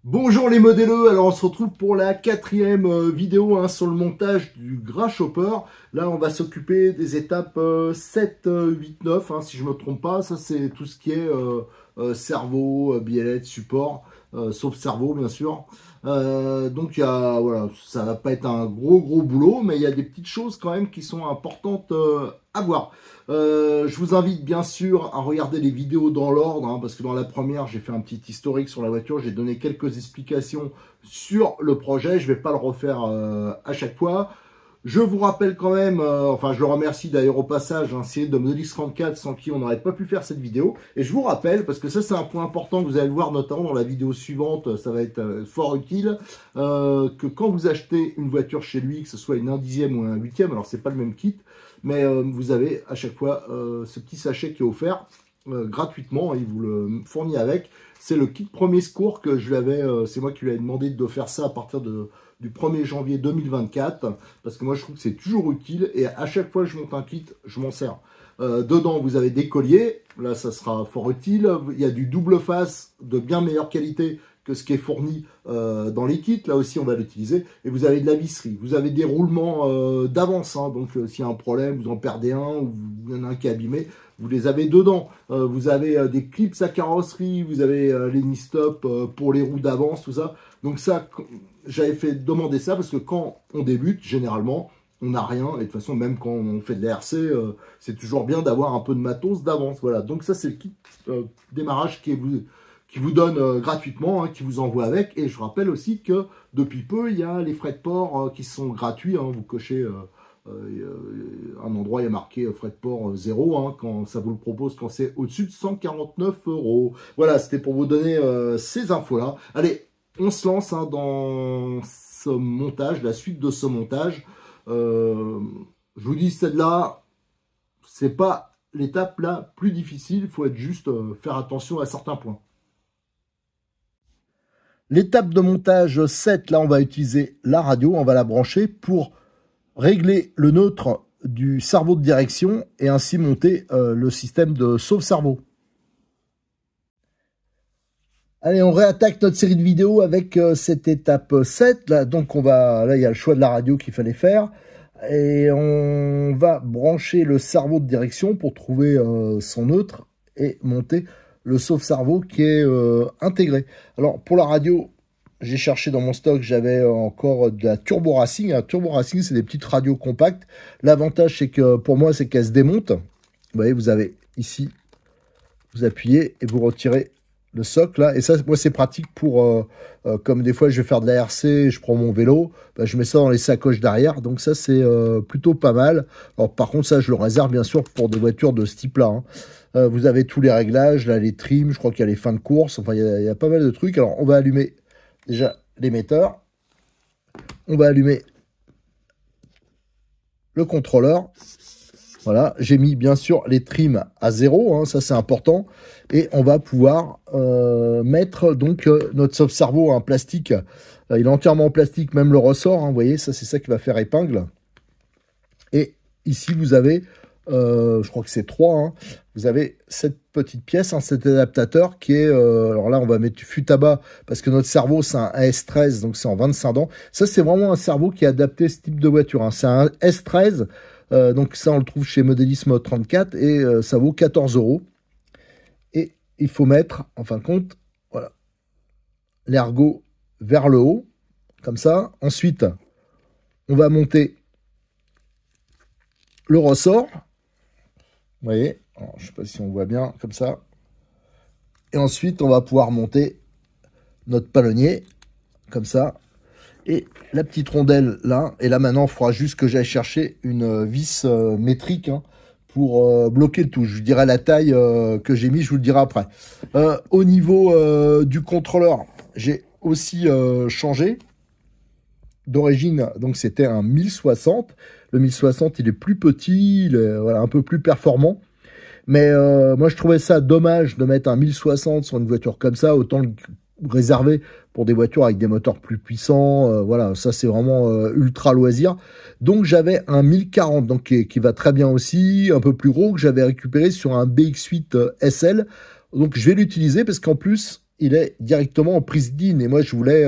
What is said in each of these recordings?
Bonjour les modéleux, alors on se retrouve pour la quatrième vidéo sur le montage du Grasshopper. Là on va s'occuper des étapes 7, 8, 9, si je me trompe pas. Ça c'est tout ce qui est cerveau, biellette, support, sauf cerveau bien sûr. Donc voilà, ça va pas être un gros boulot, mais il y a des petites choses quand même qui sont importantes à voir. Je vous invite bien sûr à regarder les vidéos dans l'ordre, parce que dans la première, j'ai fait un petit historique sur la voiture, j'ai donné quelques explications sur le projet, je ne vais pas le refaire à chaque fois. Je vous rappelle quand même, enfin je le remercie d'ailleurs au passage, c'est de Model X34 sans qui on n'aurait pas pu faire cette vidéo. Et je vous rappelle, parce que ça c'est un point important que vous allez le voir notamment dans la vidéo suivante, ça va être fort utile, que quand vous achetez une voiture chez lui, que ce soit une 1/10e ou un 8e, alors c'est pas le même kit, mais vous avez à chaque fois ce petit sachet qui est offert gratuitement, il vous le fournit avec. C'est le kit premier secours que je lui avais, c'est moi qui lui ai demandé de faire ça à partir du 1er janvier 2024, parce que moi je trouve que c'est toujours utile, et à chaque fois que je monte un kit, je m'en sers. Dedans, vous avez des colliers, là ça sera fort utile, il y a du double face de bien meilleure qualité que ce qui est fourni dans les kits, là aussi on va l'utiliser, et vous avez de la visserie, vous avez des roulements d'avance, donc s'il y a un problème, vous en perdez un, ou il y en a un qui est abîmé, vous les avez dedans, vous avez des clips à carrosserie, vous avez les knee-stop pour les roues d'avance, tout ça, donc ça, j'avais fait demander ça, parce que quand on débute, généralement, on n'a rien, et de toute façon, même quand on fait de l'ARC, c'est toujours bien d'avoir un peu de matos d'avance, voilà, donc ça c'est le kit démarrage qui vous donne gratuitement, qui vous envoie avec. Et je rappelle aussi que depuis peu, il y a les frais de port qui sont gratuits. Vous cochez un endroit, il y a marqué frais de port 0, quand ça vous le propose quand c'est au-dessus de 149 €. Voilà, c'était pour vous donner ces infos-là. Allez, on se lance dans ce montage, la suite de ce montage. Je vous dis, celle-là, c'est pas l'étape la plus difficile. Il faut être juste faire attention à certains points. L'étape de montage 7, là, on va utiliser la radio, on va la brancher pour régler le neutre du cerveau de direction et ainsi monter le système de sauve-cerveau. Allez, on réattaque notre série de vidéos avec cette étape 7. Là, donc, là, il y a le choix de la radio qu'il fallait faire. Et on va brancher le cerveau de direction pour trouver son neutre et monter le sauve-cerveau qui est intégré. Alors, pour la radio, j'ai cherché dans mon stock, j'avais encore de la Turbo Racing. La Turbo Racing, c'est des petites radios compactes. L'avantage, c'est que pour moi, c'est qu'elle se démonte. Vous voyez, vous avez ici, vous appuyez et vous retirez le socle là, et ça moi c'est pratique pour comme des fois je vais faire de la RC, je prends mon vélo, je mets ça dans les sacoches derrière, donc ça c'est plutôt pas mal. Alors par contre ça je le réserve bien sûr pour des voitures de ce type là, vous avez tous les réglages là, les trims, je crois qu'il y a les fins de course, enfin il y a pas mal de trucs. Alors on va allumer déjà l'émetteur, on va allumer le contrôleur. Voilà, j'ai mis bien sûr les trims à 0, ça c'est important. Et on va pouvoir mettre donc notre sauve-cerveau en plastique. Il est entièrement en plastique, même le ressort, vous voyez, ça c'est ça qui va faire épingle. Et ici vous avez, je crois que c'est 3, vous avez cette petite pièce, cet adaptateur qui est, alors là on va mettre du fût à bas parce que notre cerveau c'est un S13, donc c'est en 25 dents. Ça c'est vraiment un cerveau qui est adapté à ce type de voiture, c'est un S13. Donc ça on le trouve chez Modélisme 34 et ça vaut 14 €. Et il faut mettre, en fin de compte, voilà, l'ergot vers le haut, comme ça. Ensuite, on va monter le ressort. Vous voyez, alors, je ne sais pas si on voit bien, comme ça. Et ensuite, on va pouvoir monter notre palonnier, comme ça. Et la petite rondelle là, et là maintenant il faudra juste que j'aille chercher une vis métrique pour bloquer le tout. Je vous dirai la taille que j'ai mis, je vous le dirai après. Au niveau du contrôleur, j'ai aussi changé d'origine, donc c'était un 1060. Le 1060 il est plus petit, il est voilà, un peu plus performant. Mais moi je trouvais ça dommage de mettre un 1060 sur une voiture comme ça, autant le réservé pour des voitures avec des moteurs plus puissants, voilà, ça c'est vraiment ultra loisir. Donc j'avais un 1040, donc qui va très bien aussi, un peu plus gros, que j'avais récupéré sur un BX8 SL. Donc je vais l'utiliser parce qu'en plus, il est directement en prise DIN. Et moi, je voulais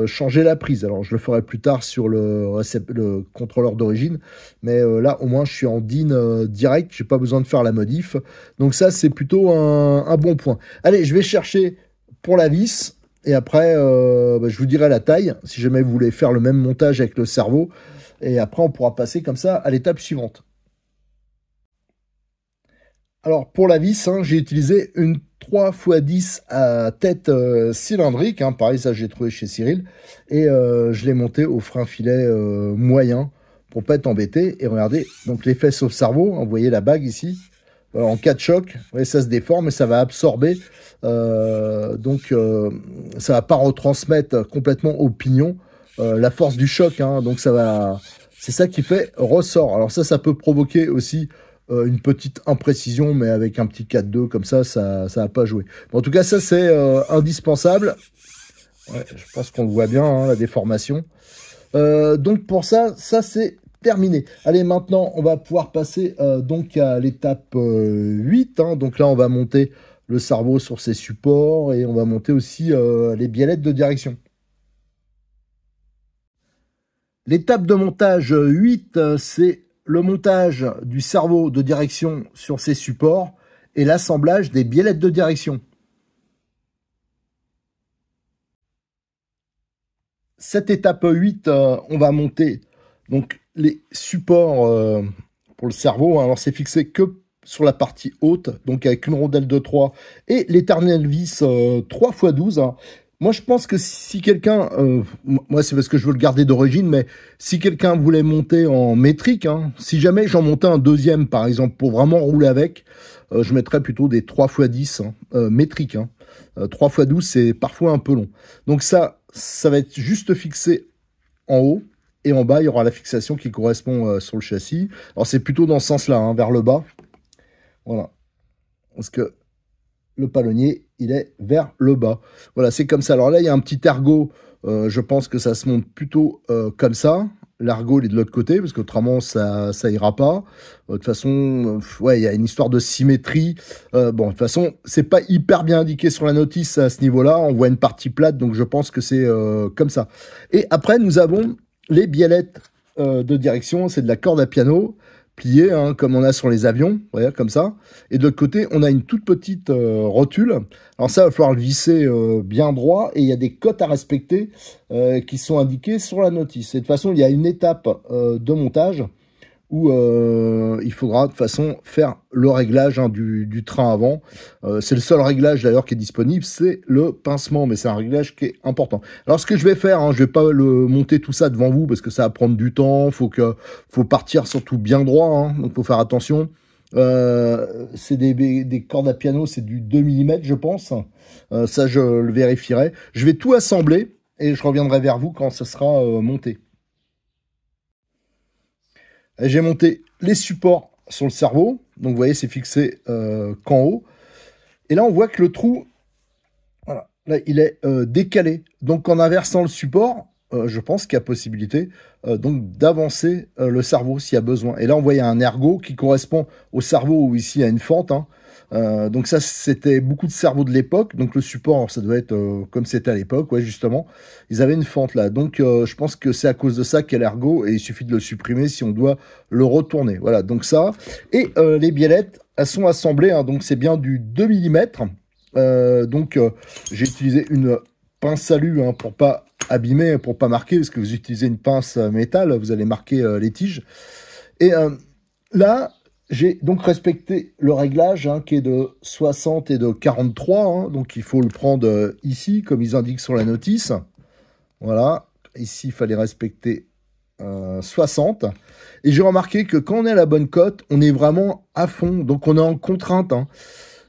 changer la prise. Alors, je le ferai plus tard sur le contrôleur d'origine. Mais là, au moins, je suis en DIN direct. J'ai pas besoin de faire la modif. Donc ça, c'est plutôt un bon point. Allez, je vais chercher pour la vis. Et après, je vous dirai la taille, si jamais vous voulez faire le même montage avec le cerveau. Et après, on pourra passer comme ça à l'étape suivante. Alors, pour la vis, hein, j'ai utilisé une 3x10 à tête cylindrique. Hein, pareil, ça, j'ai trouvé chez Cyril. Et je l'ai monté au frein filet moyen pour pas être embêté. Et regardez, donc les fesses au cerveau. Hein, vous voyez la bague ici. En cas de choc, vous voyez, ça se déforme et ça va absorber. Donc, ça va pas retransmettre complètement au pignon la force du choc. Hein, donc, ça va... C'est ça qui fait ressort. Alors ça peut provoquer aussi une petite imprécision, mais avec un petit 4-2 comme ça va pas jouer. Bon, en tout cas, ça, c'est indispensable. Ouais, je pense qu'on le voit bien, hein, la déformation. Donc, pour ça c'est terminé. Allez, maintenant, on va pouvoir passer donc à l'étape 8. Hein. Donc là, on va monter le cerveau sur ses supports et on va monter aussi les biellettes de direction. L'étape de montage 8, c'est le montage du cerveau de direction sur ses supports et l'assemblage des biellettes de direction. Cette étape 8, on va monter donc les supports pour le cerveau. Hein. Alors, c'est fixé que sur la partie haute, donc avec une rondelle de 3 et l'éternel vis 3x12. Hein. Moi, je pense que si quelqu'un, moi c'est parce que je veux le garder d'origine, mais si quelqu'un voulait monter en métrique, hein, si jamais j'en montais un deuxième, par exemple, pour vraiment rouler avec, je mettrais plutôt des 3x10 hein, métriques. Hein. 3x12, c'est parfois un peu long. Donc ça va être juste fixé en haut. Et en bas, il y aura la fixation qui correspond sur le châssis. Alors, c'est plutôt dans ce sens-là, hein, vers le bas. Voilà. Parce que le palonnier, il est vers le bas. Voilà, c'est comme ça. Alors là, il y a un petit ergot. Je pense que ça se monte plutôt comme ça. L'ergot, il est de l'autre côté, parce qu'autrement, ça ira pas. De toute façon, ouais, il y a une histoire de symétrie. Bon, de toute façon, c'est pas hyper bien indiqué sur la notice à ce niveau-là. On voit une partie plate, donc je pense que c'est comme ça. Et après, nous avons les biellettes de direction. C'est de la corde à piano pliée, hein, comme on a sur les avions, voyez, comme ça. Et de l'autre côté, on a une toute petite rotule. Alors ça, il va falloir le visser bien droit. Et il y a des cotes à respecter qui sont indiquées sur la notice. Et de toute façon, il y a une étape de montage où il faudra de toute façon faire le réglage hein, du train avant. C'est le seul réglage d'ailleurs qui est disponible, c'est le pincement, mais c'est un réglage qui est important. Alors ce que je vais faire, hein, je vais pas le monter tout ça devant vous parce que ça va prendre du temps, faut partir surtout bien droit, hein, donc faut faire attention. C'est des cordes à piano, c'est du 2 mm je pense, ça je le vérifierai. Je vais tout assembler et je reviendrai vers vous quand ça sera monté. J'ai monté les supports sur le cerveau. Donc, vous voyez, c'est fixé qu'en haut. Et là, on voit que le trou, voilà, là, il est décalé. Donc, en inversant le support, je pense qu'il y a possibilité donc d'avancer le cerveau s'il y a besoin. Et là, on voit il y a un ergot qui correspond au cerveau où ici, il y a une fente. Hein. Donc ça, c'était beaucoup de cerveaux de l'époque. Donc le support, ça doit être comme c'était à l'époque, ouais, justement. Ils avaient une fente là. Donc je pense que c'est à cause de ça qu'il y a l'ergot et il suffit de le supprimer si on doit le retourner. Voilà, donc ça. Et les biellettes, elles sont assemblées, hein, donc c'est bien du 2 mm. Donc j'ai utilisé une pince alu hein, pour pas abîmer, pour pas marquer, parce que vous utilisez une pince métal, vous allez marquer les tiges. Et là, j'ai donc respecté le réglage hein, qui est de 60 et de 43. Hein, donc il faut le prendre ici, comme ils indiquent sur la notice. Voilà. Ici, il fallait respecter 60. Et j'ai remarqué que quand on est à la bonne cote, on est vraiment à fond. Donc on est en contrainte. Hein.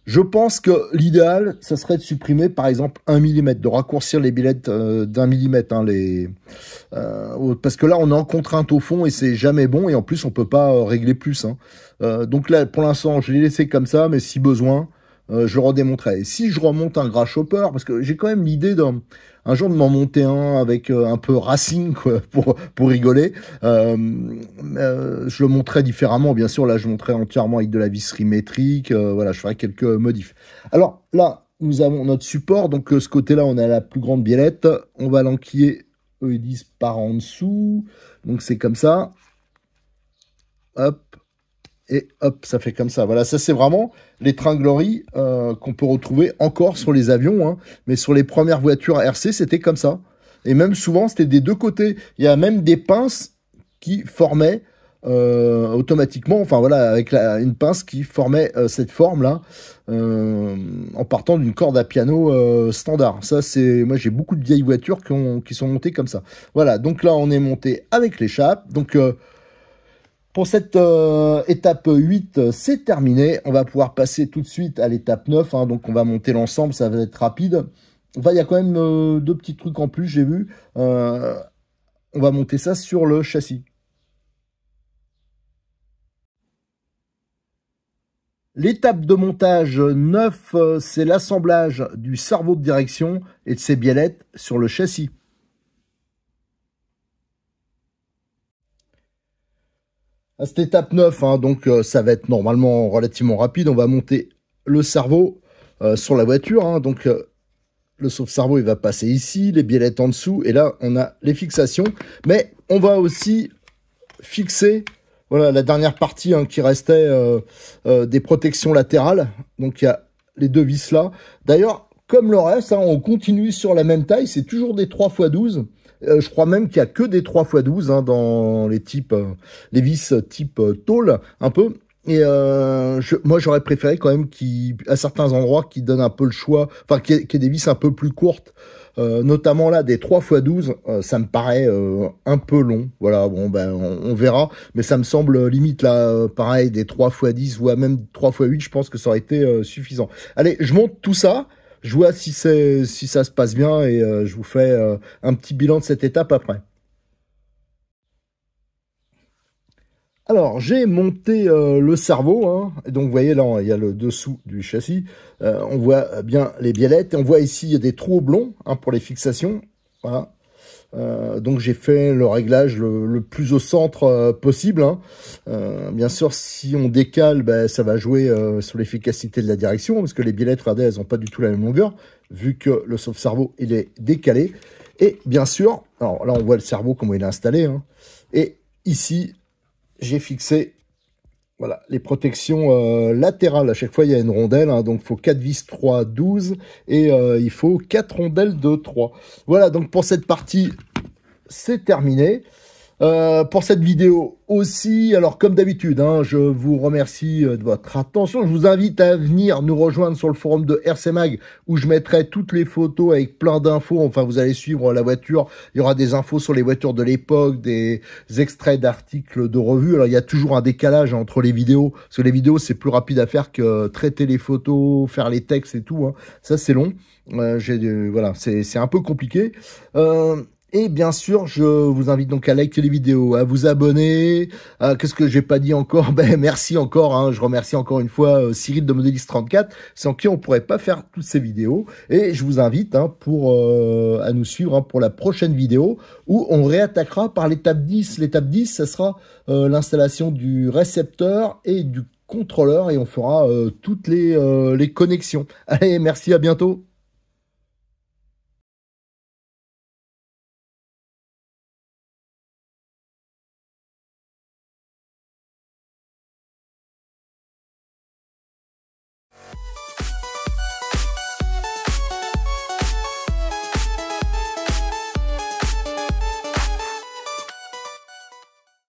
Je pense que l'idéal, ça serait de supprimer, par exemple, 1 mm, de raccourcir les biellettes d'1 mm. Hein, parce que là, on est en contrainte au fond et c'est jamais bon. Et en plus, on peut pas régler plus. Hein. Donc là, pour l'instant, je l'ai laissé comme ça, mais si besoin, je le redémonterai. Et si je remonte un Grasshopper, parce que j'ai quand même l'idée un jour de m'en monter un avec un peu racing quoi, pour rigoler. Je le monterai différemment, bien sûr. Là, je monterai entièrement avec de la visserie métrique. Voilà, je ferai quelques modifs. Alors là, nous avons notre support. Donc, ce côté-là, on a la plus grande biellette. On va l'enquiller, eux, ils disent par en dessous. Donc, c'est comme ça. Hop. Et hop, ça fait comme ça. Voilà, ça, c'est vraiment l'étranglerie qu'on peut retrouver encore sur les avions. Hein. Mais sur les premières voitures RC, c'était comme ça. Et même souvent, c'était des deux côtés. Il y a même des pinces qui formaient automatiquement, enfin voilà, avec une pince qui formait cette forme-là en partant d'une corde à piano standard. Ça, c'est, moi, j'ai beaucoup de vieilles voitures qui sont montées comme ça. Voilà, donc là, on est monté avec l'échappe. Donc, pour cette étape 8, c'est terminé. On va pouvoir passer tout de suite à l'étape 9. Hein, donc, on va monter l'ensemble, ça va être rapide. Enfin, il y a quand même deux petits trucs en plus, j'ai vu. On va monter ça sur le châssis. L'étape de montage 9, c'est l'assemblage du cerveau de direction et de ses biellettes sur le châssis. À cette étape 9, hein, donc ça va être normalement relativement rapide. On va monter le cerveau sur la voiture. Hein, donc le sauve-cerveau, il va passer ici, les biellettes en dessous. Et là, on a les fixations. Mais on va aussi fixer, voilà, la dernière partie hein, qui restait des protections latérales. Donc, il y a les deux vis là. D'ailleurs, comme le reste, hein, on continue sur la même taille. C'est toujours des 3x12. Je crois même qu'il n'y a que des 3x12 hein, dans les types, les vis type tôle, un peu. Et moi, j'aurais préféré quand même qu'à certains endroits, qui donnent un peu le choix, enfin, qu'il y ait des vis un peu plus courtes, notamment là, des 3x12, ça me paraît un peu long. Voilà, bon, ben, on verra, mais ça me semble limite, là, pareil, des 3x10, voire même 3x8, je pense que ça aurait été suffisant. Allez, je monte tout ça, je vois si ça se passe bien, et je vous fais un petit bilan de cette étape après. Alors, j'ai monté le cerveau, hein, et donc vous voyez là, il y a le dessous du châssis, on voit bien les biellettes, et on voit ici, il y a des trous oblongs hein, pour les fixations, voilà. Donc j'ai fait le réglage le plus au centre possible. Hein. Bien sûr, si on décale, ben, ça va jouer sur l'efficacité de la direction, parce que les biellettes, regardez, elles n'ont pas du tout la même longueur, vu que le sauve-cerveau, il est décalé. Et bien sûr, alors là, on voit le cerveau, comment il est installé, hein, et ici, j'ai fixé voilà, les protections latérales. À chaque fois, il y a une rondelle. Hein, donc, il faut 4 vis 3, 12. Et il faut 4 rondelles de 3. Voilà, donc pour cette partie, c'est terminé. Pour cette vidéo aussi, alors comme d'habitude, hein, je vous remercie de votre attention. Je vous invite à venir nous rejoindre sur le forum de RC Mag où je mettrai toutes les photos avec plein d'infos. Enfin, vous allez suivre la voiture. Il y aura des infos sur les voitures de l'époque, des extraits d'articles de revues. Alors, il y a toujours un décalage entre les vidéos. Parce que les vidéos, c'est plus rapide à faire que traiter les photos, faire les textes et tout. Hein. Ça, c'est long. Voilà, c'est un peu compliqué. Et bien sûr, je vous invite donc à liker les vidéos, à vous abonner. Qu'est-ce que j'ai pas dit encore? Ben merci encore. Hein, je remercie encore une fois Cyril de Modelis34, sans qui on pourrait pas faire toutes ces vidéos. Et je vous invite hein, à nous suivre hein, pour la prochaine vidéo où on réattaquera par l'étape 10. L'étape 10, ça sera l'installation du récepteur et du contrôleur et on fera toutes les connexions. Allez, merci, à bientôt.